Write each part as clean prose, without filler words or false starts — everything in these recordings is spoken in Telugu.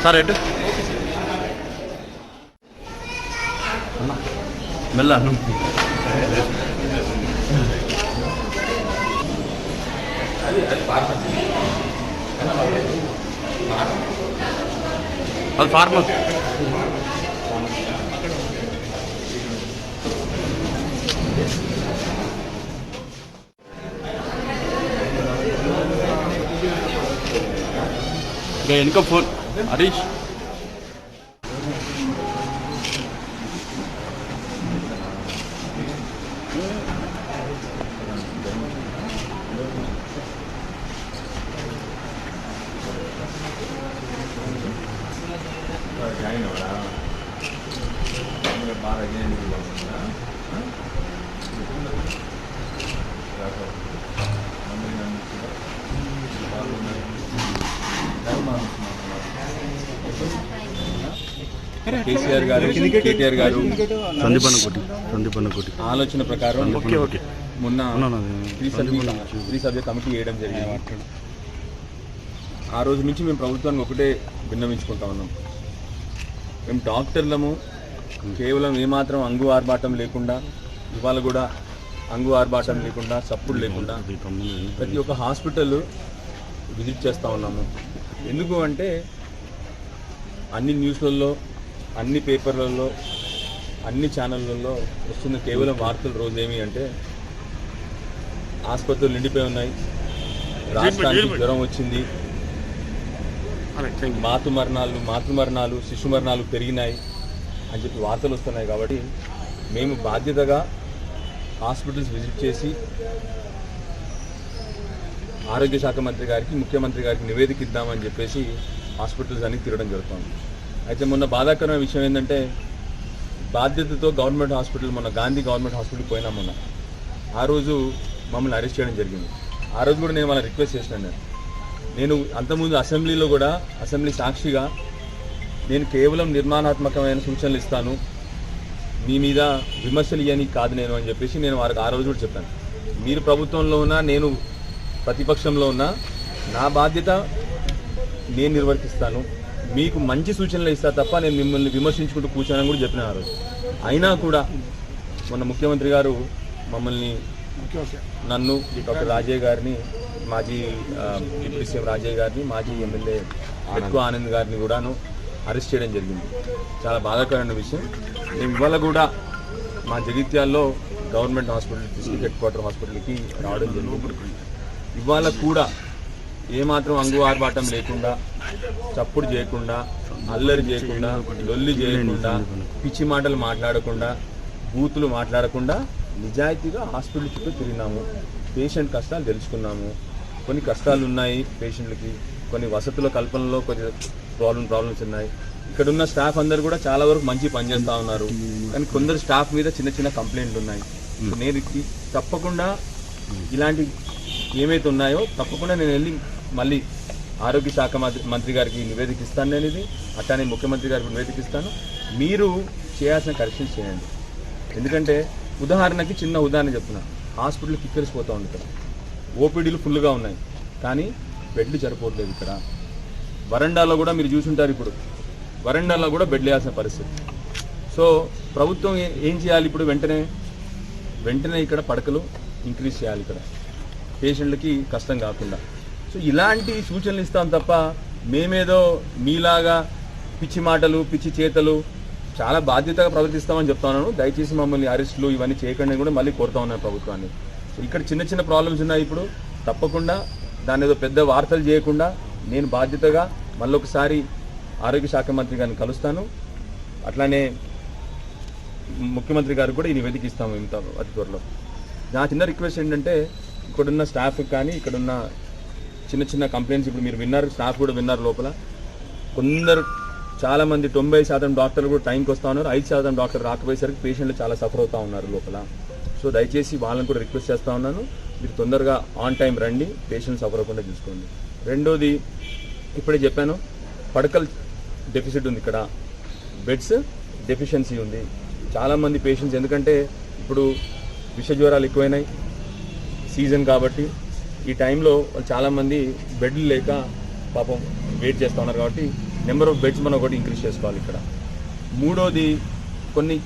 సార్ ఎటు మెల్ల అది ఫార్మర్ इनका फोन हरीश కేసీఆర్ గారు కేటీఆర్ గారు సందీపన్నకోటి ఆలోచన ప్రకారం మొన్న త్రీ సభ్య కమిటీ వేయడం జరిగింది. ఆ రోజు నుంచి మేము ప్రభుత్వానికి ఒకటే విన్నవించుకుంటా ఉన్నాం. మేము డాక్టర్లము కేవలం ఏమాత్రం అంగు ఆర్భాటం లేకుండా, ఇవాళ కూడా అంగు ఆర్భాటం లేకుండా, సప్పుడు లేకుండా ప్రతి ఒక్క హాస్పిటల్ విజిట్ చేస్తూ ఉన్నాము. ఎందుకు అంటే అన్ని న్యూస్లలో, అన్ని పేపర్లలో, అన్ని ఛానళ్ళల్లో వస్తున్న కేవలం వార్తలు రోజు ఏమి అంటే ఆసుపత్రులు నిండిపోయి ఉన్నాయి, రాష్ట్రానికి జ్వరం వచ్చింది, మాతృమరణాలు శిశు మరణాలు పెరిగినాయి అని చెప్పి వార్తలు వస్తున్నాయి. కాబట్టి మేము బాధ్యతగా హాస్పిటల్స్ విజిట్ చేసి ఆరోగ్య శాఖ మంత్రి గారికి, ముఖ్యమంత్రి గారికి నివేదిక ఇద్దామని చెప్పేసి హాస్పిటల్స్ అన్ని తిరగడం జరుగుతుంది. అయితే మొన్న బాధాకరమైన విషయం ఏంటంటే బాధ్యతతో గవర్నమెంట్ హాస్పిటల్, మొన్న గాంధీ గవర్నమెంట్ హాస్పిటల్కి పోయినా మొన్న, ఆ రోజు మమ్మల్ని అరెస్ట్ చేయడం జరిగింది. ఆ రోజు కూడా నేను వాళ్ళని రిక్వెస్ట్ చేసినాను. నేను అంతకుముందు అసెంబ్లీలో కూడా, అసెంబ్లీ సాక్షిగా నేను కేవలం నిర్మాణాత్మకమైన సూచనలు ఇస్తాను, మీ మీద విమర్శలు ఇవ్వని కాదు నేను అని చెప్పేసి నేను వారికి ఆ రోజు కూడా చెప్పాను. మీరు ప్రభుత్వంలో ఉన్నా, నేను ప్రతిపక్షంలో ఉన్నా, నా బాధ్యత నేను నిర్వర్తిస్తాను, మీకు మంచి సూచనలు ఇస్తా తప్ప నేను మిమ్మల్ని విమర్శించుకుంటూ కూర్చోనని కూడా చెప్పిన ఆ రోజు. అయినా కూడా మొన్న ముఖ్యమంత్రి గారు మమ్మల్ని, నన్ను, డాక్టర్ రాజయ్య గారిని, మాజీ డిప్యూటీ సీఎం రాజయ్య గారిని, మాజీ ఎమ్మెల్యే ఎక్కువ ఆనంద్ గారిని కూడాను అరెస్ట్ చేయడం జరిగింది. చాలా బాధాకరమైన విషయం. మేము ఇవాళ కూడా మా జగిత్యాల్లో government hospital, district headquarter హాస్పిటల్కి రావడం జరిగింది. ఇవాళ కూడా ఏమాత్రం అంగు ఆర్భాటం లేకుండా, చప్పుడు చేయకుండా, అల్లరి చేయకుండా, లొల్లి చేయకుండా, పిచ్చి మాటలు మాట్లాడకుండా, బూతులు మాట్లాడకుండా నిజాయితీగా హాస్పిటల్ చుట్టూ తిరిగినాము. పేషెంట్ కష్టాలు తెలుసుకున్నాము. కొన్ని కష్టాలు ఉన్నాయి పేషెంట్లకి, కొన్ని వసతుల కల్పనలో కొన్ని ప్రాబ్లమ్స్ ఉన్నాయి. ఇక్కడ ఉన్న స్టాఫ్ అందరు కూడా చాలా వరకు మంచి పనిచేస్తూ ఉన్నారు. కానీ కొందరు స్టాఫ్ మీద చిన్న చిన్న కంప్లైంట్లు ఉన్నాయి. నేను తప్పకుండా ఇలాంటి ఏమైతే ఉన్నాయో తప్పకుండా నేను వెళ్ళి మళ్ళీ ఆరోగ్య శాఖ మంత్రి గారికి నివేదిక ఇస్తాను. నేను ఇది అట్లానే ముఖ్యమంత్రి గారికి నివేదిక ఇస్తాను. మీరు చేయాల్సిన కరెక్షన్స్ చేయండి. ఎందుకంటే ఉదాహరణకి చిన్న ఉదాహరణ చెప్తున్నా, హాస్పిటల్ కిక్కిరిసిపోతూ ఉంది. ఇక్కడ ఓపీడీలు ఫుల్గా ఉన్నాయి, కానీ బెడ్లు సరిపోవట్లేదు. ఇక్కడ వరండాలో కూడా మీరు చూసుంటారు, ఇప్పుడు వరండాలో కూడా బెడ్లు వేయాల్సిన పరిస్థితి. సో ప్రభుత్వం ఏం చేయాలి ఇప్పుడు? వెంటనే ఇక్కడ పడకలు ఇంక్రీజ్ చేయాలి, ఇక్కడ పేషెంట్లకి కష్టం కాకుండా. సో ఇలాంటి సూచనలు ఇస్తాం తప్ప మేమేదో మీలాగా పిచ్చి మాటలు, పిచ్చి చేతలు, చాలా బాధ్యతగా ప్రవర్తిస్తామని చెప్తా ఉన్నాను. దయచేసి మమ్మల్ని అరెస్టులు ఇవన్నీ చేయకుండా కూడా మళ్ళీ కోరుతా ఉన్నాను ప్రభుత్వాన్ని. సో ఇక్కడ చిన్న చిన్న ప్రాబ్లమ్స్ ఉన్నాయి. ఇప్పుడు తప్పకుండా దాని ఏదో పెద్ద వార్తలు చేయకుండా నేను బాధ్యతగా మళ్ళొకసారి ఆరోగ్య శాఖ మంత్రి గారిని కలుస్తాను. అట్లానే ముఖ్యమంత్రి గారికి కూడా ఈ నివేదిక ఇస్తాము ఇంత అతి త్వరలో. నా చిన్న రిక్వెస్ట్ ఏంటంటే ఇక్కడున్న స్టాఫ్కి కానీ, ఇక్కడున్న చిన్న చిన్న కంప్లైంట్స్ ఇప్పుడు మీరు విన్నారు, స్టాఫ్ కూడా విన్నారు లోపల. కొందరు చాలామంది 90% డాక్టర్లు కూడా టైంకి వస్తూ ఉన్నారు, 5% డాక్టర్ రాకపోయేసరికి పేషెంట్లు చాలా సఫర్ అవుతూ ఉన్నారు లోపల. సో దయచేసి వాళ్ళని కూడా రిక్వెస్ట్ చేస్తూ ఉన్నాను, మీరు తొందరగా ఆన్ టైం రండి, పేషెంట్ సఫర్ అవ్వకుండా చూసుకోండి. రెండోది ఇప్పుడే చెప్పాను, పడకల్ డెఫిసిట్ ఉంది ఇక్కడ, బెడ్స్ డెఫిషియన్సీ ఉంది. చాలామంది పేషెంట్స్ ఎందుకంటే ఇప్పుడు విష జ్వరాలు ఎక్కువైనాయి సీజన్ కాబట్టి, ఈ టైంలో చాలామంది బెడ్లు లేక పాపం వెయిట్ చేస్తూ ఉన్నారు కాబట్టి నెంబర్ ఆఫ్ బెడ్స్ మనం ఒకటి ఇంక్రీజ్ చేసుకోవాలి ఇక్కడ. మూడోది కొన్ని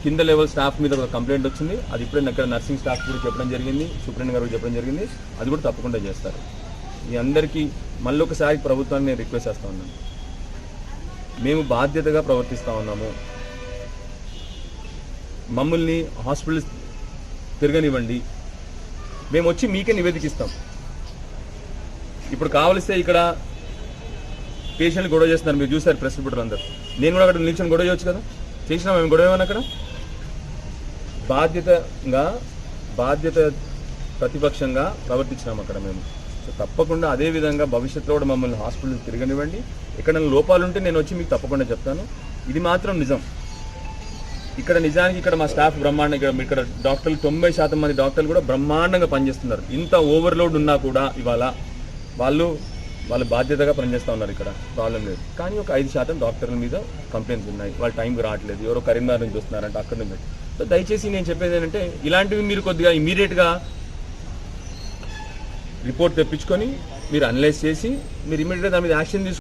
కింద లెవెల్ స్టాఫ్ మీద ఒక కంప్లైంట్ వచ్చింది, అది ఇప్పుడే ఇక్కడ నర్సింగ్ స్టాఫ్ కూడా చెప్పడం జరిగింది, సూపరింటెండెంట్ గారు చెప్పడం జరిగింది, అది కూడా తప్పకుండా చేస్తారు. మీ అందరికీ మళ్ళీ ఒకసారి ప్రభుత్వాన్ని నేను రిక్వెస్ట్ చేస్తూ ఉన్నాను, మేము బాధ్యతగా ప్రవర్తిస్తూ ఉన్నాము, మమ్మల్ని హాస్పిటల్స్ తిరగనివ్వండి, మేము వచ్చి మీకే నివేదికిస్తాం. ఇప్పుడు కావలిస్తే ఇక్కడ పేషెంట్లు గొడవ చేస్తున్నారు, మీరు చూసారు ప్రెస్ రిపోర్టర్ అందరు, నేను కూడా అక్కడ నిల్చొని గొడవ చేయొచ్చు కదా, చేసినా మేము గొడవ ఏమన్నా అక్కడ. బాధ్యత ప్రతిపక్షంగా ప్రవర్తించినాం అక్కడ మేము. సో తప్పకుండా అదేవిధంగా భవిష్యత్తులో కూడా మమ్మల్ని హాస్పిటల్ తిరగనివ్వండి, ఎక్కడైనా లోపాలు ఉంటే నేను వచ్చి మీకు తప్పకుండా చెప్తాను. ఇది మాత్రం నిజం, ఇక్కడ నిజానికి ఇక్కడ మా స్టాఫ్ బ్రహ్మాండంగా, ఇక్కడ డాక్టర్లు 90% మంది డాక్టర్లు కూడా బ్రహ్మాండంగా పనిచేస్తున్నారు. ఇంత ఓవర్లోడ్ ఉన్నా కూడా ఇవాళ వాళ్ళు బాధ్యతగా పనిచేస్తూ ఉన్నారు, ఇక్కడ ప్రాబ్లం లేదు. కానీ ఒక 5% డాక్టర్ల మీద కంప్లైంట్స్ ఉన్నాయి, వాళ్ళు టైంకి రావట్లేదు, ఎవరో కరీంనగర్ నుంచి వస్తున్నారంటే అక్కడ నుంచి. సో దయచేసి నేను చెప్పేది ఏంటంటే ఇలాంటివి మీరు కొద్దిగా ఇమీడియట్గా రిపోర్ట్ తెప్పించుకొని మీరు అనలైజ్ చేసి మీరు ఇమీడియట్గా దాని మీద యాక్షన్ తీసుకొని